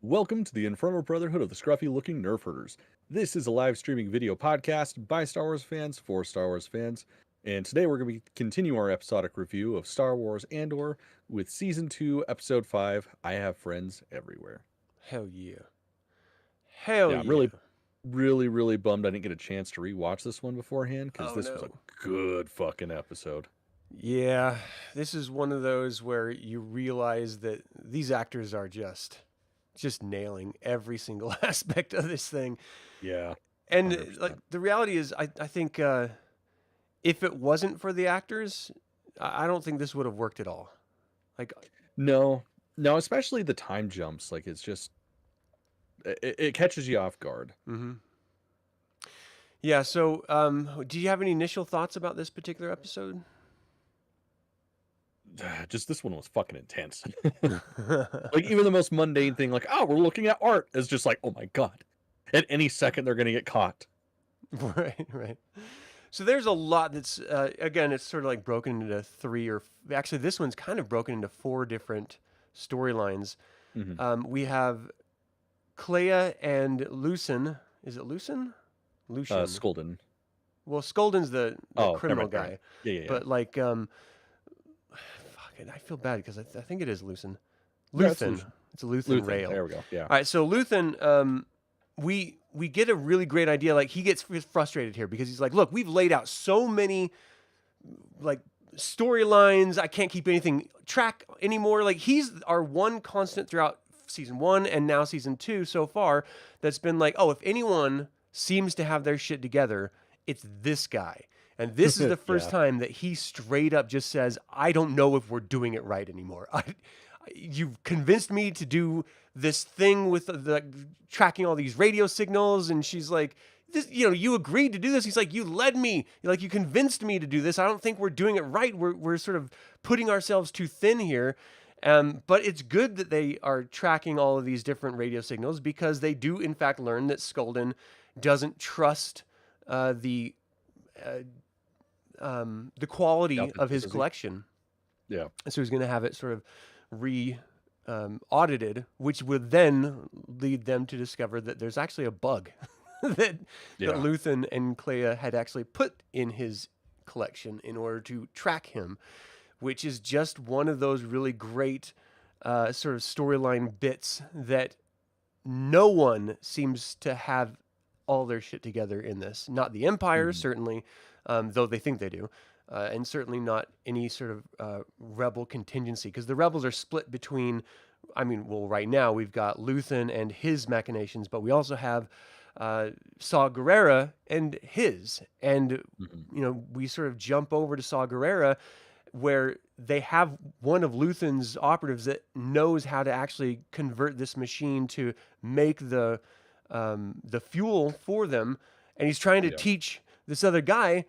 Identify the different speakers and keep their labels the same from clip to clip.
Speaker 1: Welcome to the Infernal Brotherhood of the Scruffy Looking Nerf Herders. This is a live streaming video podcast by Star Wars fans for Star Wars fans. And today we're going to continue our episodic review of Star Wars Andor with Season 2, Episode 5, I Have Friends Everywhere.
Speaker 2: Hell yeah. Hell
Speaker 1: Yeah, I'm
Speaker 2: yeah.
Speaker 1: really bummed I didn't get a chance to rewatch this one beforehand because
Speaker 2: Oh,
Speaker 1: this was a
Speaker 2: no.
Speaker 1: good fucking episode.
Speaker 2: Yeah, this is one of those where you realize that these actors are just nailing every single aspect of this thing.
Speaker 1: Yeah,
Speaker 2: And
Speaker 1: 100%.
Speaker 2: the reality is, I think if it wasn't for the actors, I don't think this would have worked at all. Like,
Speaker 1: No, especially the time jumps. Like, it's just, it catches you off guard.
Speaker 2: mm-hmm. Yeah. So, do you have any initial thoughts about this particular episode?
Speaker 1: Just this one was fucking intense. Like, even the most mundane thing, like, oh, we're looking at art, is just like, oh my god. At any second, they're going to get caught.
Speaker 2: Right. So there's a lot that's, again, it's sort of like broken into actually, this one's kind of broken into four different storylines.
Speaker 1: Mm-hmm.
Speaker 2: We have Clea and Lucen. Is it Lucen? Lucian.
Speaker 1: Skolden.
Speaker 2: Well, Skolden's the criminal guy.
Speaker 1: Right. Yeah.
Speaker 2: But like, fuck it, I feel bad because I think it is Lucen.
Speaker 1: Yeah, it's
Speaker 2: Luthen. It's a Luthen rail.
Speaker 1: There we go. Yeah.
Speaker 2: All right, so Luthen, we get a really great idea. Like, he gets frustrated here because he's like, look, we've laid out so many like storylines. I can't keep anything track anymore. Like, he's our one constant throughout season 1 and now season 2 so far that's been like, oh, if anyone seems to have their shit together, it's this guy. And this is the first time that he straight up just says, I don't know if we're doing it right anymore. You've convinced me to do this thing with the tracking all these radio signals. And she's like, this, you agreed to do this. He's like, you led me, like, you convinced me to do this. I don't think we're doing it right. We're sort of putting ourselves too thin here. But it's good that they are tracking all of these different radio signals because they do, in fact, learn that Skolden doesn't trust the quality of his collection.
Speaker 1: Yeah.
Speaker 2: And so he's going to have it sort of audited, which would then lead them to discover that there's actually a bug that Luthen and Clea had actually put in his collection in order to track him, which is just one of those really great sort of storyline bits that no one seems to have all their shit together in this. Not the Empire, certainly, though they think they do. And certainly not any sort of rebel contingency, because the rebels are split between, right now we've got Luthen and his machinations, but we also have Saw Gerrera and his. And, we sort of jump over to Saw Gerrera, where they have one of Luthen's operatives that knows how to actually convert this machine to make the fuel for them. And he's trying to teach this other guy,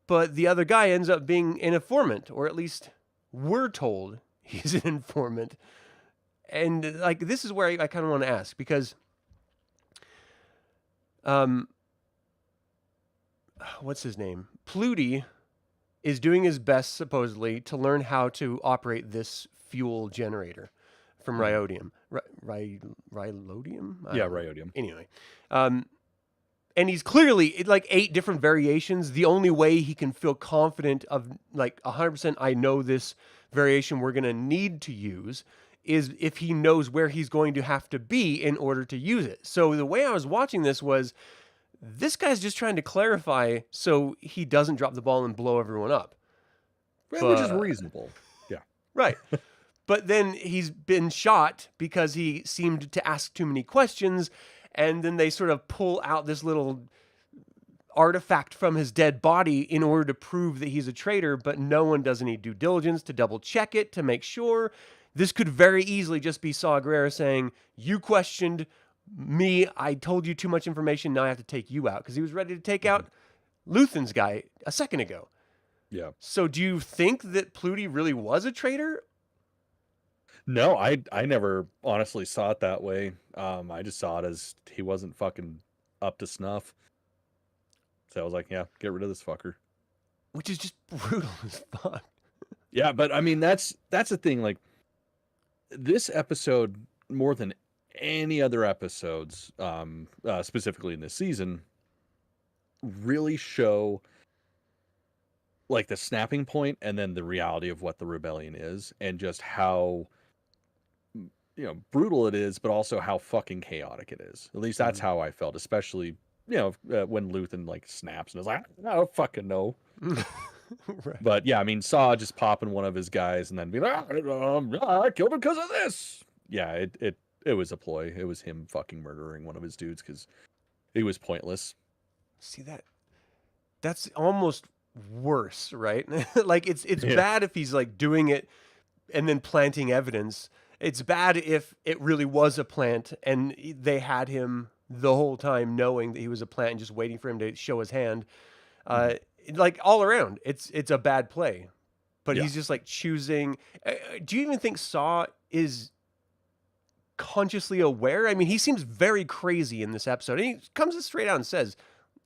Speaker 2: but the other guy ends up being an informant, or at least we're told he's an informant. And like, this is where I kind of want to ask, because what's his name? Pluty is doing his best, supposedly, to learn how to operate this fuel generator from Rhyodium. Rhyodium?
Speaker 1: Yeah, Rhyodium.
Speaker 2: Anyway. And he's clearly, like, 8 different variations. The only way he can feel confident of, like, 100% I know this variation we're going to need to use is if he knows where he's going to have to be in order to use it. So the way I was watching this was, this guy's just trying to clarify so he doesn't drop the ball and blow everyone up.
Speaker 1: Which is reasonable. Yeah.
Speaker 2: Right. But then he's been shot because he seemed to ask too many questions, and then they sort of pull out this little artifact from his dead body in order to prove that he's a traitor, but no one does any due diligence to double check it, to make sure. This could very easily just be Saw Gerrera saying, you questioned me, I told you too much information, now I have to take you out, because he was ready to take out Luthen's guy a second ago.
Speaker 1: Yeah.
Speaker 2: So do you think that Pluty really was a traitor?
Speaker 1: No, I never honestly saw it that way. I just saw it as he wasn't fucking up to snuff. So I was like, yeah, get rid of this fucker.
Speaker 2: Which is just brutal as fuck.
Speaker 1: Yeah, but I mean, that's the thing. Like, this episode, more than any other episodes, specifically in this season, really show like the snapping point and then the reality of what the rebellion is, and just how brutal it is, but also how fucking chaotic it is. At least that's
Speaker 2: Mhm.
Speaker 1: how I felt, especially when Luthen like snaps and is like, I don't fucking know.
Speaker 2: Right.
Speaker 1: But yeah, I mean, Saw just popping one of his guys and then be like, I killed him because of this. Yeah, it was a ploy. It was him fucking murdering one of his dudes because it was pointless.
Speaker 2: See that's almost worse, right? Like it's
Speaker 1: Yeah.
Speaker 2: bad if he's like doing it and then planting evidence. It's bad if it really was a plant and they had him the whole time knowing that he was a plant and just waiting for him to show his hand.
Speaker 1: Mhm.
Speaker 2: Uh, like all around, it's a bad play. But
Speaker 1: Yeah.
Speaker 2: he's just like choosing. Do you even think Saw is consciously aware? I mean, he seems very crazy in this episode. And he comes straight out and says,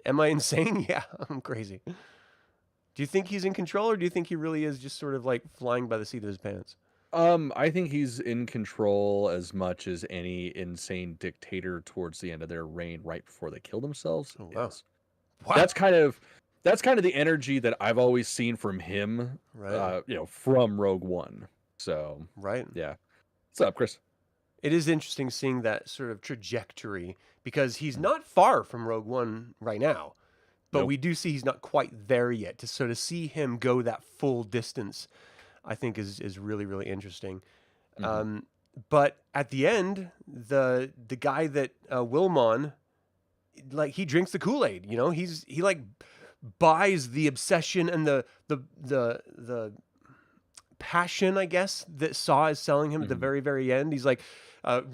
Speaker 2: "Am I insane? Yeah, I'm crazy." Do you think he's in control, or do you think he really is just sort of like flying by the seat of his pants?
Speaker 1: I think he's in control as much as any insane dictator towards the end of their reign, right before they kill themselves,
Speaker 2: Oh wow,
Speaker 1: is.
Speaker 2: wow,
Speaker 1: That's kind of that's kind of the energy that I've always seen from him,
Speaker 2: right,
Speaker 1: from Rogue One. So
Speaker 2: right.
Speaker 1: yeah. What's up, Chris?
Speaker 2: It is interesting seeing that sort of trajectory because he's
Speaker 1: Mm.
Speaker 2: not far from Rogue One right now, but
Speaker 1: Nope.
Speaker 2: we do see he's not quite there yet. To see him go that full distance, I think is really really interesting.
Speaker 1: Hmm.
Speaker 2: Um, but at the end, the guy that Wilmon, like he drinks the Kool-Aid. You know, he like buys the obsession and the passion, I guess, that Saw is selling him at the
Speaker 1: Hmm.
Speaker 2: very very end. He's like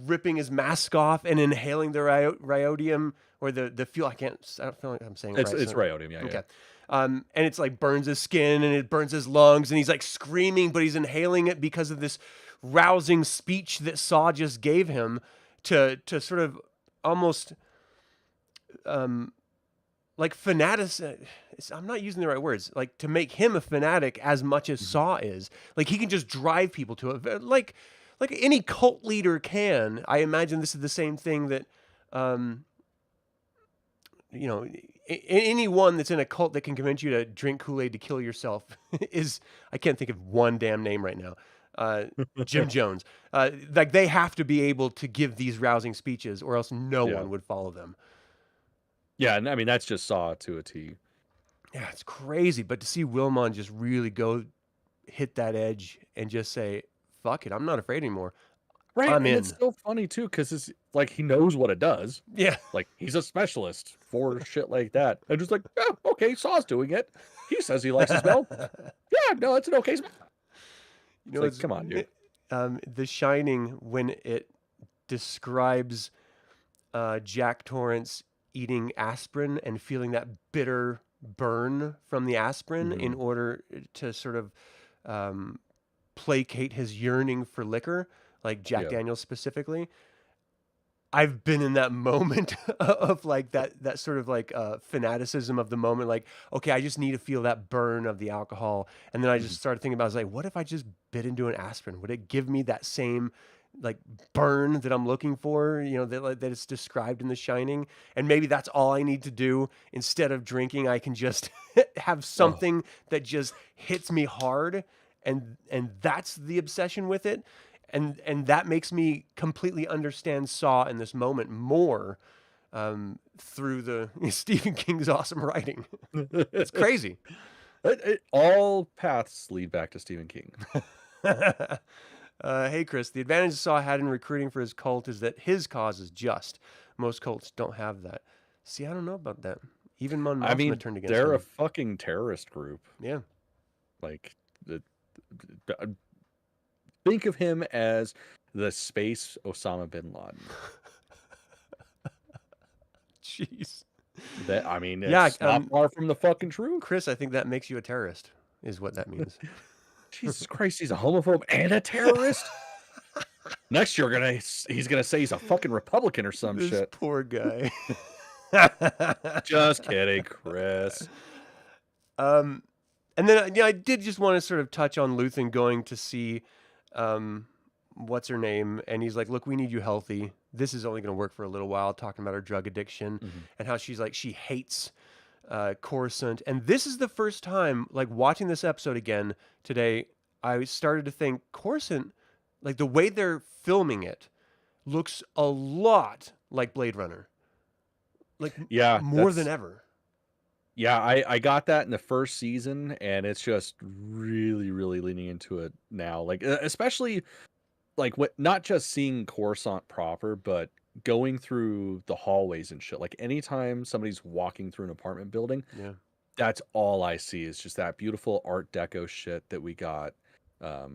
Speaker 2: ripping his mask off and inhaling the rhodium or the fuel. I don't feel like I'm saying it right.
Speaker 1: It's
Speaker 2: So,
Speaker 1: Rhyodium, yeah, yeah.
Speaker 2: okay. And it's like burns his skin and it burns his lungs and he's like screaming, but he's inhaling it because of this rousing speech that Saw just gave him to sort of almost um, like fanatic. I'm not using the right words. Like to make him a fanatic as much as
Speaker 1: Mhm.
Speaker 2: Saw is. Like he can just drive people to it. Like any cult leader can. I imagine this is the same thing that um, you know, anyone that's in a cult that can convince you to drink Kool-Aid to kill yourself is, I can't think of one damn name right now. Jim Jones. Like they have to be able to give these rousing speeches or else no
Speaker 1: Yeah.
Speaker 2: one would follow them.
Speaker 1: Yeah, and I mean that's just Saw to a T.
Speaker 2: Yeah, it's crazy. But to see Wilmon just really go hit that edge and just say, fuck it, I'm not afraid anymore.
Speaker 1: Right,
Speaker 2: I'm
Speaker 1: and it's
Speaker 2: in.
Speaker 1: so funny too, because it's like he knows what it does.
Speaker 2: Yeah.
Speaker 1: Like he's a specialist for shit like that. And just like, oh, okay, Saw's doing it. He says he likes the smell. Yeah, no, it's an okay smell.
Speaker 2: You
Speaker 1: It's
Speaker 2: know,
Speaker 1: like, come on, dude.
Speaker 2: The Shining, when it describes Jack Torrance eating aspirin and feeling that bitter burn from the aspirin in
Speaker 1: Mhm.
Speaker 2: order to sort of placate his yearning for liquor, like Jack
Speaker 1: Yeah.
Speaker 2: Daniels specifically. I've been in that moment of like that sort of like fanaticism of the moment. Like, okay, I just need to feel that burn of the alcohol, and then I
Speaker 1: Mhm.
Speaker 2: just started thinking about, I was like, what if I just bit into an aspirin? Would it give me that same like burn that I'm looking for? You know, that it's described in The Shining, and maybe that's all I need to do instead of drinking. I can just have
Speaker 1: Oh,
Speaker 2: something that just hits me hard, and that's the obsession with it and that makes me completely understand Saw in this moment more through the Stephen King's awesome writing. It's crazy.
Speaker 1: all paths lead back to Stephen King.
Speaker 2: Hey, Chris, the advantage Saw had in recruiting for his cult is that his cause is just. Most cults don't have that. See, I don't know about that. Even Mon
Speaker 1: I
Speaker 2: Mothma
Speaker 1: mean,
Speaker 2: turned against
Speaker 1: they're a
Speaker 2: him.
Speaker 1: fucking terrorist group.
Speaker 2: Yeah.
Speaker 1: Like, think of him as the space Osama bin Laden.
Speaker 2: Jeez.
Speaker 1: That I mean,
Speaker 2: Yeah,
Speaker 1: it's not far from the fucking truth.
Speaker 2: Chris, I think that makes you a terrorist, is what that means.
Speaker 1: Jesus Christ, he's a homophobe and a terrorist. Next year, he's gonna say he's a fucking Republican or some
Speaker 2: This
Speaker 1: shit.
Speaker 2: poor guy.
Speaker 1: Just kidding, Chris.
Speaker 2: And then I did just want to sort of touch on Luthen going to see what's her name, and he's like, look, we need you healthy. This is only going to work for a little while, talking about her drug addiction and how she's like, she hates Coruscant. And this is the first time, like watching this episode again today, I started to think Coruscant, like the way they're filming it, looks a lot like Blade Runner. Like
Speaker 1: Yeah,
Speaker 2: more than ever.
Speaker 1: Yeah, I got that in the first season, and it's just really, really leaning into it now. Like, especially like what, not just seeing Coruscant proper, but going through the hallways and shit. Like, anytime somebody's walking through an apartment building,
Speaker 2: Yeah.
Speaker 1: that's all I see is just that beautiful Art Deco shit that we got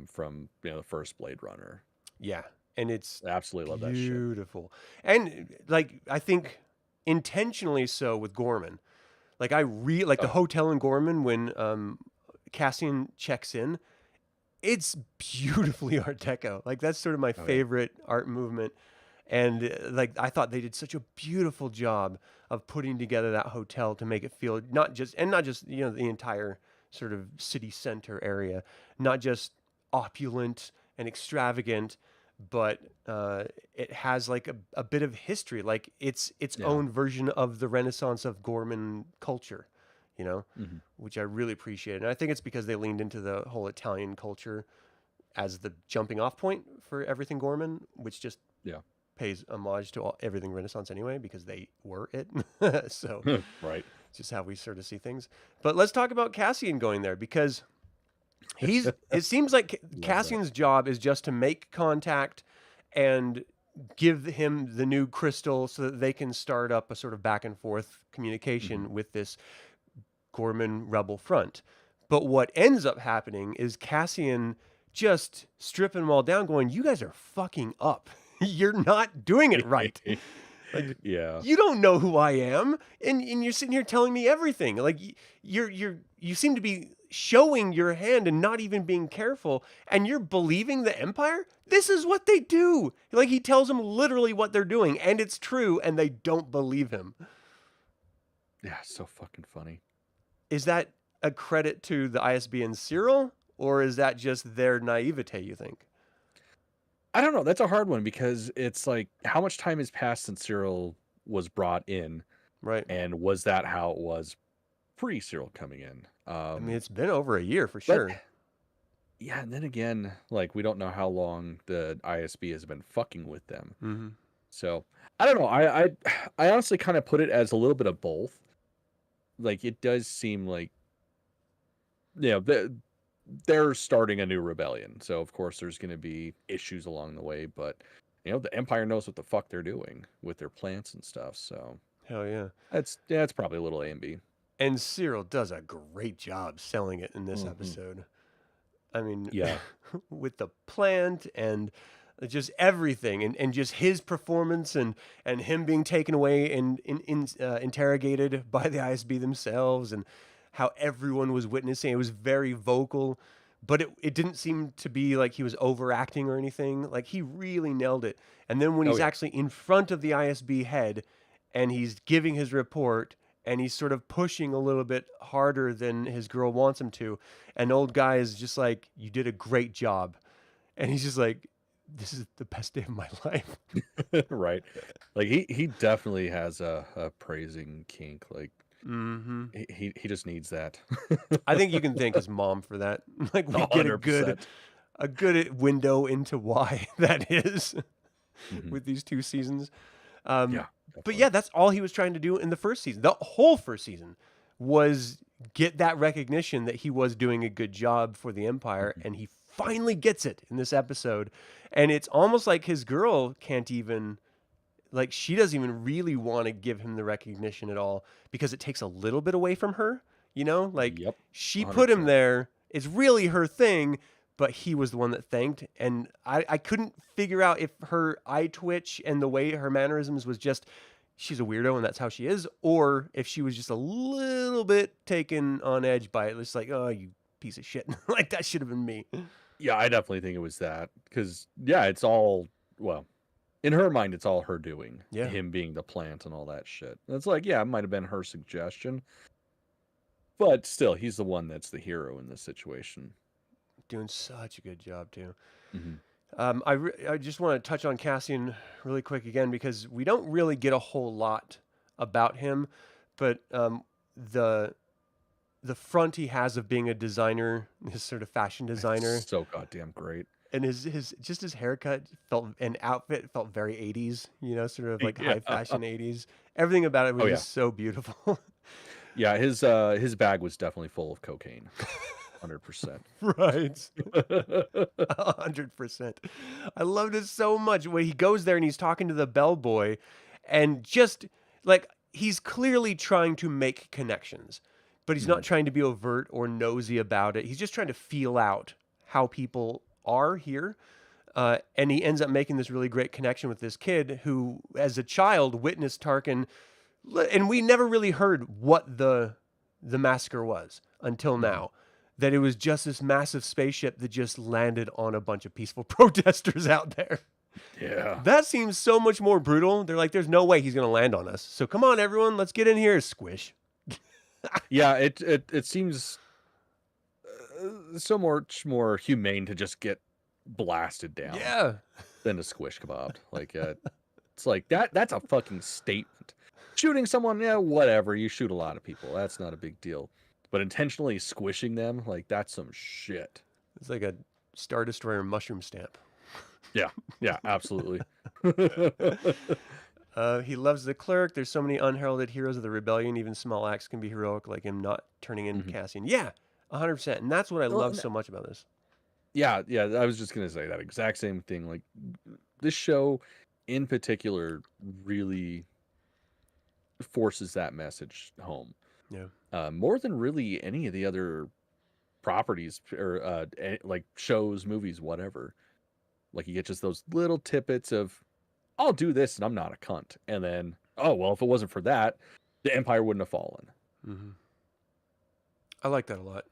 Speaker 1: from the first Blade Runner.
Speaker 2: Yeah, and it's
Speaker 1: I absolutely love that shit.
Speaker 2: beautiful. And like I think intentionally so with Gorman. Like like the hotel in Gorman when Cassian checks in, it's beautifully Art Deco. Like that's sort of my favorite art movement. And like I thought they did such a beautiful job of putting together that hotel to make it feel not just the entire sort of city center area, not just opulent and extravagant, but it has like a bit of history, like its own version of the Renaissance of Gorman culture, which I really appreciate. And I think it's because they leaned into the whole Italian culture as the jumping off point for everything Gorman, which just pays homage to everything Renaissance anyway, because they were it. So
Speaker 1: right.
Speaker 2: It's just how we sort of see things. But let's talk about Cassian going there, because it seems like Cassian's job is just to make contact and give him the new crystal so that they can start up a sort of back and forth communication with this Gorman rebel front. But what ends up happening is Cassian just stripping them all down, going, you guys are fucking up. You're not doing it right. Like, you don't know who I am, and you're sitting here telling me everything. Like you seem to be showing your hand and not even being careful, and you're believing the Empire? This is what they do. Like he tells them literally what they're doing, and it's true, and they don't believe him.
Speaker 1: Yeah, so fucking funny.
Speaker 2: Is that a credit to the ISB and Cyril, or is that just their naivete, you think?
Speaker 1: I don't know. That's a hard one, because it's like, how much time has passed since Cyril was brought in?
Speaker 2: Right.
Speaker 1: And was that how it was pre-Cyril coming in?
Speaker 2: I mean, it's been over a year for sure.
Speaker 1: Yeah, and then again, like, we don't know how long the ISB has been fucking with them. So, I don't know. I honestly kind of put it as a little bit of both. Like, it does seem like, they're starting a new rebellion, so of course there's going to be issues along the way, but the Empire knows what the fuck they're doing with their plants and stuff, so
Speaker 2: hell yeah.
Speaker 1: It's probably a little A and B.
Speaker 2: And Cyril does a great job selling it in this episode. I mean, with the plant and just everything, and just his performance, and him being taken away and interrogated by the ISB themselves, and how everyone was witnessing. It was very vocal, but it didn't seem to be like he was overacting or anything. Like he really nailed it. And then when he's actually in front of the ISB head and he's giving his report, and he's sort of pushing a little bit harder than his girl wants him to, and old guy is just like, you did a great job. And he's just like, this is the best day of my life.
Speaker 1: Right. Like he definitely has a praising kink. Like, he just needs that.
Speaker 2: I think you can thank his mom for that. Like we get a good window into why that is with these two seasons. But yeah, that's all he was trying to do in the first season. The whole first season was get that recognition that he was doing a good job for the Empire, and he finally gets it in this episode. And it's almost like his girl can't even, like, she doesn't even really want to give him the recognition at all, because it takes a little bit away from her, like she 100%. Put him there. It's really her thing, but he was the one that thanked. And I couldn't figure out if her eye twitch and the way her mannerisms was just, she's a weirdo and that's how she is, or if she was just a little bit taken on edge by it. It's like, oh, you piece of shit. Like that should have been me.
Speaker 1: Yeah, I definitely think it was that, because it's all, well, in her mind, it's all her doing. Him being the plant and all that shit. And it's like, it might have been her suggestion, but still, he's the one that's the hero in this situation.
Speaker 2: Doing such a good job too. I just want to touch on Cassian really quick again because we don't really get a whole lot about him, but the front he has of being a designer, his sort of fashion designer,
Speaker 1: So goddamn great.
Speaker 2: and his haircut and outfit felt very 80s, sort of like
Speaker 1: Yeah.
Speaker 2: high fashion 80s. Everything about it was
Speaker 1: Oh, yeah.
Speaker 2: just so beautiful.
Speaker 1: Yeah, his bag was definitely full of cocaine. 100%.
Speaker 2: Right. 100%. I loved it so much when he goes there and he's talking to the bellboy and just like he's clearly trying to make connections, but he's not trying to be overt or nosy about it. He's just trying to feel out how people are here. And he ends up making this really great connection with this kid who, as a child, witnessed Tarkin. And we never really heard what the massacre was until now. That it was just this massive spaceship that just landed on a bunch of peaceful protesters out there.
Speaker 1: Yeah.
Speaker 2: That seems so much more brutal. They're like, there's no way he's going to land on us. So come on, everyone, let's get in here. Squish.
Speaker 1: Yeah, it seems so much more humane to just get blasted down than to squish kebab. Like it's like that's a fucking statement. Shooting someone, yeah, whatever. You shoot a lot of people. That's not a big deal. But intentionally squishing them, like that's some shit.
Speaker 2: It's like a Star Destroyer mushroom stamp.
Speaker 1: Yeah, absolutely.
Speaker 2: He loves the clerk. There's so many unheralded heroes of the rebellion. Even small acts can be heroic, like him not turning in Cassian. Yeah, 100%. And that's what I love so much about this.
Speaker 1: Yeah. I was just gonna say that exact same thing. Like this show, in particular, really forces that message home.
Speaker 2: Yeah.
Speaker 1: More than really any of the other properties or like shows, movies, whatever. Like you get just those little tidbits of, I'll do this and I'm not a cunt. And then, oh, well, if it wasn't for that, the Empire wouldn't have fallen.
Speaker 2: Mm-hmm. I like that a lot.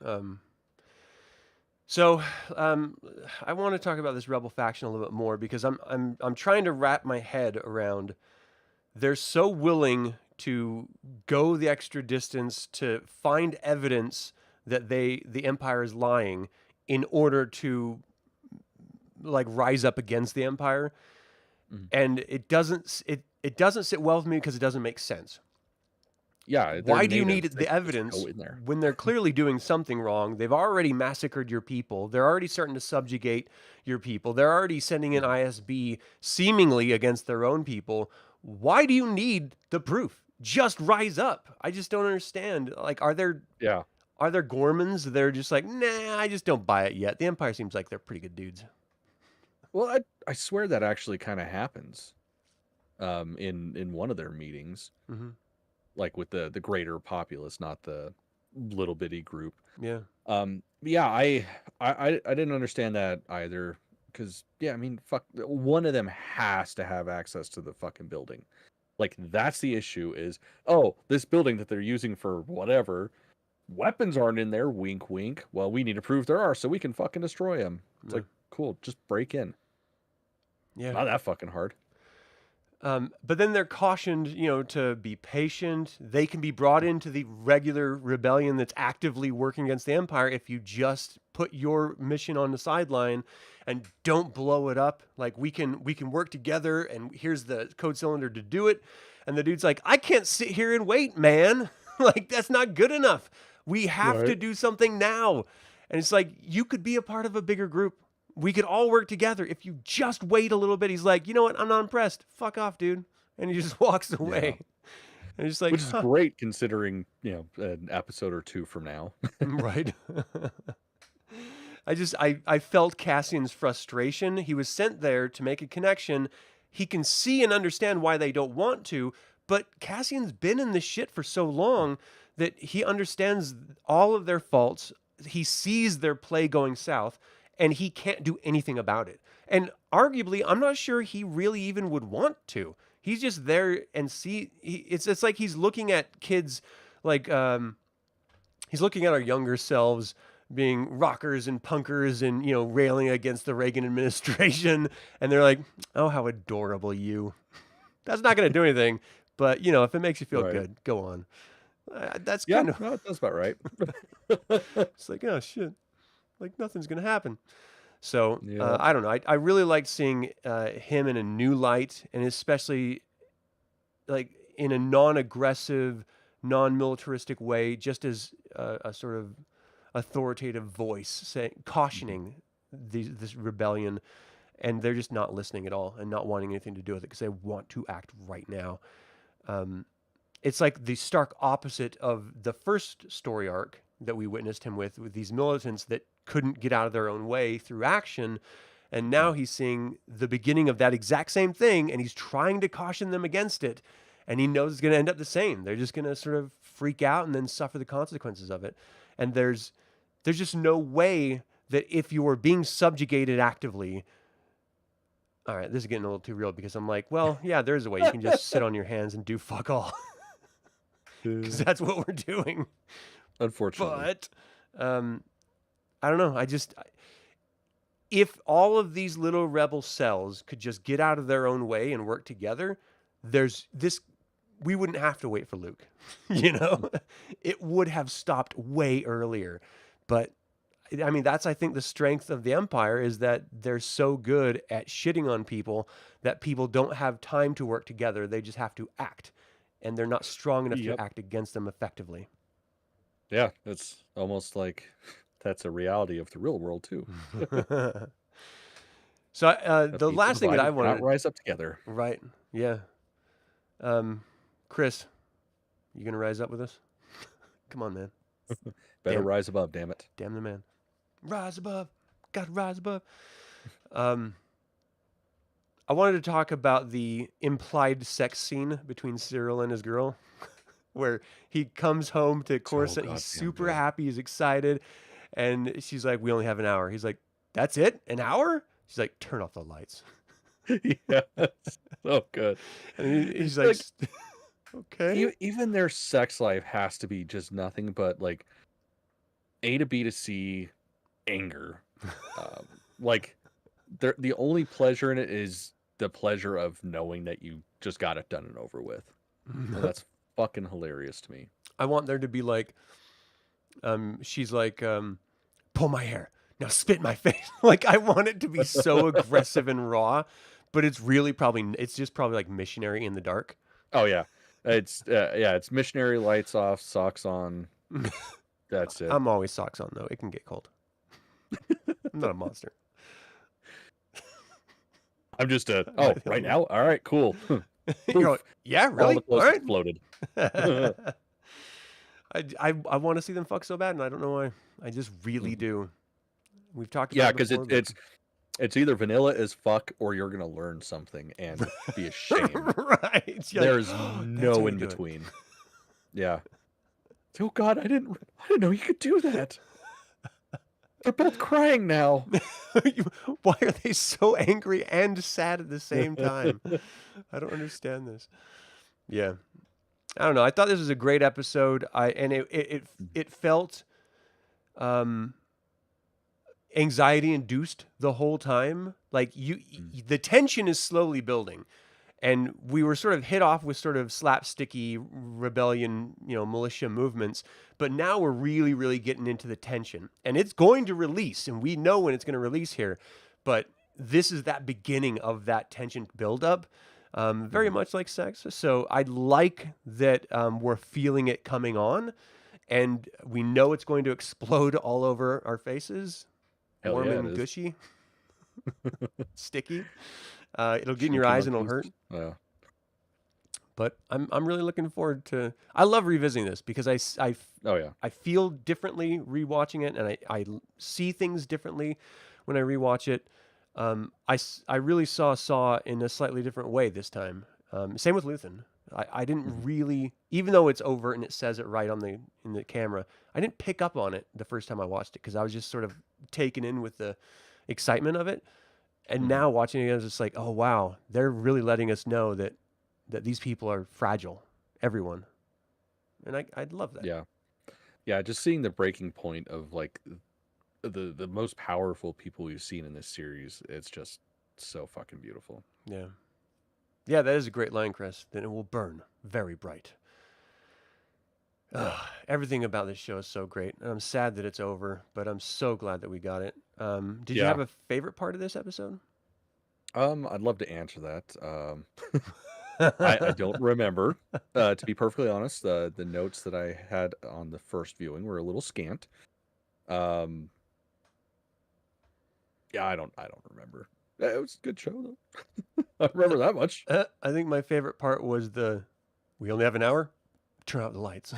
Speaker 2: So I want to talk about this rebel faction a little bit more because I'm trying to wrap my head around. They're so willing to go the extra distance to find evidence that the Empire is lying in order to like rise up against the Empire. And it doesn't sit well with me because it doesn't make sense.
Speaker 1: Yeah.
Speaker 2: Why do you need the evidence when they're clearly doing something wrong? They've already massacred your people. They're already starting to subjugate your people. They're already sending in ISB seemingly against their own people. Why do you need the proof? Just rise up. I just don't understand. Like, are there Gormans? They're just like, nah, I just don't buy it yet. The Empire seems like they're pretty good dudes.
Speaker 1: Well, I swear that actually kind of happens in one of their meetings. Like with the greater populace, not the little bitty group.
Speaker 2: Yeah.
Speaker 1: Yeah, I didn't understand that either. Because, yeah, I mean, fuck, one of them has to have access to the fucking building. Like, that's the issue is, oh, this building that they're using for whatever, weapons aren't in there, wink, wink. Well, we need to prove there are so we can fucking destroy them. It's like, cool, just break in.
Speaker 2: Yeah.
Speaker 1: Not that fucking hard.
Speaker 2: But then they're cautioned, to be patient. They can be brought into the regular rebellion that's actively working against the Empire if you just put your mission on the sideline and don't blow it up. Like we can work together, and here's the code cylinder to do it. And the dude's like, I can't sit here and wait, man. Like that's not good enough. We have to do something now. And it's like you could be a part of a bigger group. We could all work together if you just wait a little bit. He's like, you know what? I'm not impressed. Fuck off, dude. And he just walks away. Yeah. And he's like,
Speaker 1: which is great considering, an episode or two from now.
Speaker 2: Right. I felt Cassian's frustration. He was sent there to make a connection. He can see and understand why they don't want to, but Cassian's been in this shit for so long that he understands all of their faults. He sees their play going south. And he can't do anything about it. And arguably, I'm not sure he really even would want to. He's just there and it's like he's looking at kids like he's looking at our younger selves being rockers and punkers and, railing against the Reagan administration. And they're like, oh, how adorable you. That's not going to do anything. But, if it makes you feel good, go on. That's kind of...
Speaker 1: that's about right.
Speaker 2: It's like, oh, shit. Like nothing's going to happen. So
Speaker 1: Yeah.
Speaker 2: I don't know. I really liked seeing him in a new light, and especially like in a non-aggressive, non-militaristic way, just as a sort of authoritative voice cautioning this rebellion, and they're just not listening at all and not wanting anything to do with it because they want to act right now. It's like the stark opposite of the first story arc that we witnessed him with these militants that couldn't get out of their own way through action. And now he's seeing the beginning of that exact same thing, and he's trying to caution them against it. And he knows it's going to end up the same. They're just going to sort of freak out and then suffer the consequences of it. And there's just no way that if you are being subjugated actively. All right, this is getting a little too real because I'm like, well, yeah, there's a way you can just sit on your hands and do fuck all. Because that's what we're doing.
Speaker 1: Unfortunately.
Speaker 2: But I don't know. If all of these little rebel cells could just get out of their own way and work together, we wouldn't have to wait for Luke. It would have stopped way earlier. But I mean, that's, I think, the strength of the Empire is that they're so good at shitting on people that people don't have time to work together. They just have to act. And they're not strong enough to act against them effectively.
Speaker 1: Yeah, it's almost like that's a reality of the real world, too.
Speaker 2: So the last thing that I want
Speaker 1: to rise up together.
Speaker 2: Right. Yeah. Chris, you going to rise up with us? Come on, man.
Speaker 1: Better rise above, damn it.
Speaker 2: Damn the man. Rise above. Got to rise above. I wanted to talk about the implied sex scene between Cyril and his girl, where he comes home to Coruscant. He's super happy. He's excited. And she's like, we only have an hour. He's like, that's it? An hour? She's like, turn off the lights.
Speaker 1: Yeah, so good.
Speaker 2: And he's like, okay.
Speaker 1: Even their sex life has to be just nothing but like A to B to C anger. Like the only pleasure in it is the pleasure of knowing that you just got it done and over with. And that's fucking hilarious to me.
Speaker 2: I want there to be like, she's like, pull my hair. Now spit in my face. Like, I want it to be so aggressive and raw, but it's just probably like missionary in the dark.
Speaker 1: Oh yeah. It's missionary, lights off, socks on. That's it.
Speaker 2: I'm always socks on though. It can get cold. I'm not a monster.
Speaker 1: I'm just right now? All right, cool.
Speaker 2: You're like, yeah, really?
Speaker 1: All right. Exploded.
Speaker 2: I want to see them fuck so bad, and I don't know why. I just really do. We've talked about
Speaker 1: because it's either vanilla as fuck or you're gonna learn something and be ashamed.
Speaker 2: Right.
Speaker 1: There's no in between. Yeah. Oh God, I didn't know you could do that. They're both crying now.
Speaker 2: Why are they so angry and sad at the same time? I don't understand this. Yeah. I don't know. I thought this was a great episode. It felt anxiety induced the whole time. Like the tension is slowly building. And we were sort of hit off with sort of slapsticky rebellion, militia movements. But now we're really, really getting into the tension. And it's going to release. And we know when it's going to release here. But this is that beginning of that tension buildup. Very much like sex. So I like that we're feeling it coming on. And we know it's going to explode all over our faces.
Speaker 1: Hell
Speaker 2: Warm
Speaker 1: yeah,
Speaker 2: and gushy. Sticky. It'll get in your eyes and it'll hurt.
Speaker 1: Yeah.
Speaker 2: But I'm really looking forward to. I love revisiting this because I feel differently rewatching it, and I see things differently when I rewatch it. I really saw in a slightly different way this time. Same with Luthen. I didn't really, even though it's overt and it says it right in the camera, I didn't pick up on it the first time I watched it because I was just sort of taken in with the excitement of it. And now watching it, I was just like, oh wow, they're really letting us know that these people are fragile, everyone. And I'd love that.
Speaker 1: Yeah, just seeing the breaking point of like the most powerful people we've seen in this series, it's just so fucking beautiful.
Speaker 2: Yeah, that is a great line, Chris. Then it will burn very bright. Everything about this show is so great. And I'm sad that it's over, but I'm so glad that we got it. Did you have a favorite part of this episode?
Speaker 1: I'd love to answer that. I don't remember. To be perfectly honest, the notes that I had on the first viewing were a little scant. Yeah, I don't remember. It was a good show though. I remember that much.
Speaker 2: I think my favorite part was we only have an hour. Turn out the lights.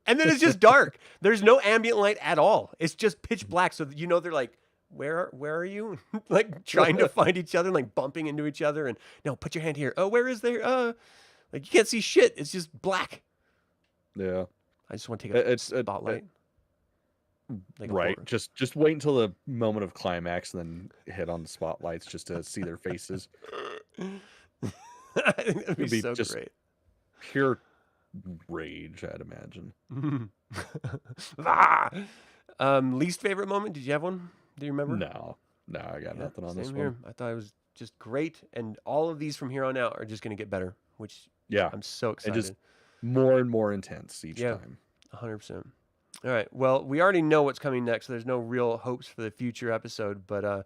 Speaker 2: And then it's just dark. There's no ambient light at all. It's just pitch black. So they're like, where are you? Like trying to find each other, like bumping into each other. And no, put your hand here. Oh, where is there? Like you can't see shit. It's just black.
Speaker 1: Yeah.
Speaker 2: I just want to take a spotlight.
Speaker 1: Right. Just wait until the moment of climax and then hit on the spotlights just to see their faces.
Speaker 2: I think that'd be so
Speaker 1: just
Speaker 2: great.
Speaker 1: Pure rage, I'd imagine.
Speaker 2: Least favorite moment? Did you have one? Do you remember?
Speaker 1: No, I got nothing on this one.
Speaker 2: Here. I thought it was just great, and all of these from here on out are just going to get better. Which I'm so excited.
Speaker 1: And just more and more intense each time.
Speaker 2: 100%. All right. Well, we already know what's coming next, so there's no real hopes for the future episode. But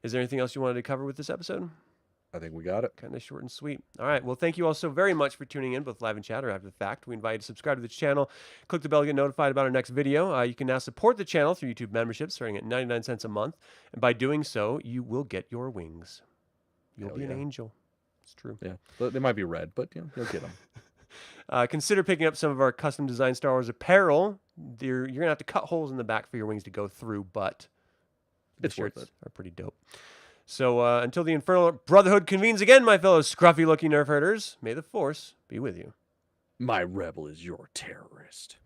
Speaker 2: is there anything else you wanted to cover with this episode?
Speaker 1: I think we got it.
Speaker 2: Kind of short and sweet. All right. Well, thank you all so very much for tuning in, both live and chat or after the fact. We invite you to subscribe to the channel. Click the bell to get notified about our next video. You can now support the channel through YouTube membership starting at 99 cents a month. And by doing so, you will get your wings. You'll be an angel. It's true.
Speaker 1: Yeah. They might be red, but you'll get them.
Speaker 2: Consider picking up some of our custom designed Star Wars apparel. You're going to have to cut holes in the back for your wings to go through, but
Speaker 1: it's worth it.
Speaker 2: Are pretty dope. So until the Infernal Brotherhood convenes again, my fellow scruffy looking Nerf Herders, may the Force be with you.
Speaker 1: My rebel is your terrorist.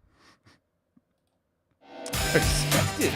Speaker 2: Respected.